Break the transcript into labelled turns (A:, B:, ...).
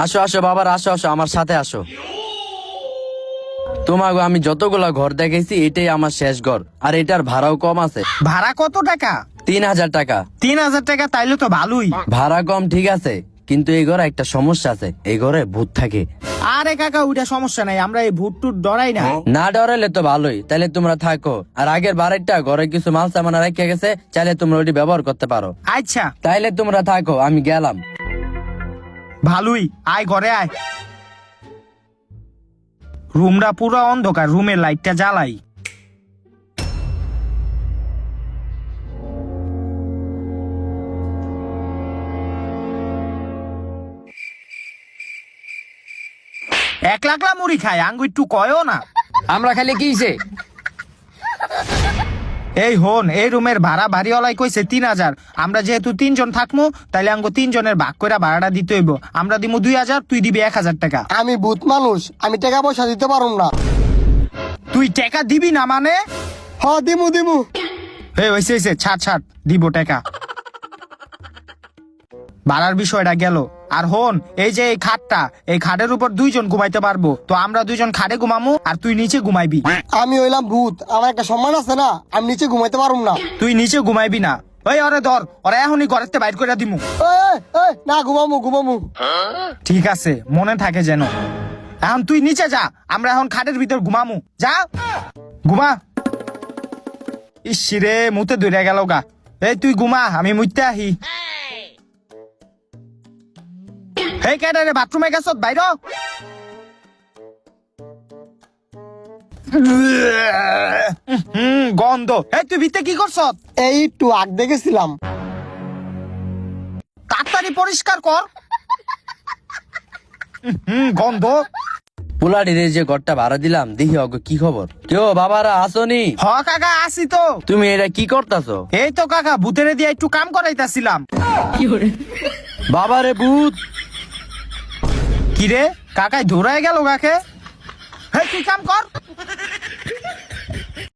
A: আসো আসো বাবার, আসো আসো, আমার সাথে আসো। তোমাকে আমি যতগুলা ঘর দেখেছি এটাই আমার শেষ ঘর, আর এটার ভাড়াও কম আছে।
B: ভাড়া কত টাকা?
A: 3000 টাকা।
B: 3000 টাকা? তাইলে তো ভালোই।
A: ভাড়া কম ঠিক আছে, কিন্তু এই ঘরে একটা সমস্যা আছে, এই ঘরে ভূত থাকে।
B: আরে কাকা, ওইটা সমস্যা নাই, আমরা এই ভূত টুট ডরাই না।
A: না ডরাইলে তো ভালোই, তাহলে তোমরা থাকো। আর আগের বারেরটা ঘরে কিছু মাল সামান রেখে গেছে, চাইলে তোমরা ওটি ব্যবহার করতে পারো।
B: আচ্ছা
A: তাইলে তোমরা থাকো, আমি গেলাম।
B: ভালোই, আয় ঘরে আয়। রুমটা পুরো অন্ধকার, রুমের লাইটটা জ্বালাই। এক লাখলা মুড়ি খায়, আঙ্গু একটু কয়ও না।
C: আমরা খালি কি হইছে?
B: এই হন, এই রুমের ভাড়া বাড়িওয়ালাই কইছে 3000। আমরা যেহেতু 3 জন থাকবো, তাইলে আঙ্গু 3 জনের ভাগ করে ভাড়াটা দিতে হইব। আমরা দিমু 2000, তুই দিবি 1000 টাকা।
D: আমি ভূত মানুষ, আমি টাকা পয়সা দিতে পারুম না।
B: তুই টাকা দিবি না মানে?
D: হ দিমু দিমু।
B: এই হইছে ছাড় ছাড়, দিব টাকা। ভাড়ার বিষয়টা গেল। আর হন, এই যে এই খাটটা, এই খাটের উপর 2 জন ঘুমাইতে পারবো, তো আমরা 2 জন খাটে ঘুমামু, আর তুই নিচে ঘুমাইবি।
D: আমি হইলাম ভূত, আমার একটা সম্মান আছে না, আমি নিচে ঘুমাইতে পারুম না।
B: তুই নিচে ঘুমাইবি না। ওই ওরে ধর, ওরা এখনই ঘরেতে বাইর করে দিমু।
D: এই, এই, না ঘুমামু ঘুমামু।
B: ঠিক আছে, মনে থাকে যেন। এখন তুই নিচে যা, আমরা এখন খাটের ভিতর ঘুমামু। যা ঘুমা। ইসিরে মুতে ধরে গেল গা। এই তুই ঘুমা, আমি মুইতে আহি। এই কেডারে বাথরুমে গেছত, বাইর হ। গন্ধ। এই তুই ভিতরে কি করছ?
D: এই একটু আগ দেখেছিলাম।
B: তাড়াতাড়ি পরিষ্কার কর। গন্ধ।
A: পোলাডির যে ঘরটা ভাড়া দিলাম, দেখি অগো কি খবর। কেউ বাবারা আসনি?
B: হ কাকা, আসি তো।
A: তুমি এটা কি করতাছো?
B: এই তো কাকা, ভূতেরে দিয়ে একটু কাম করাইতাছিলাম।
A: বাবারে ভূত।
B: কিরে কাকাই ধরায় গেল কাকে? হেই তুই কাম কর।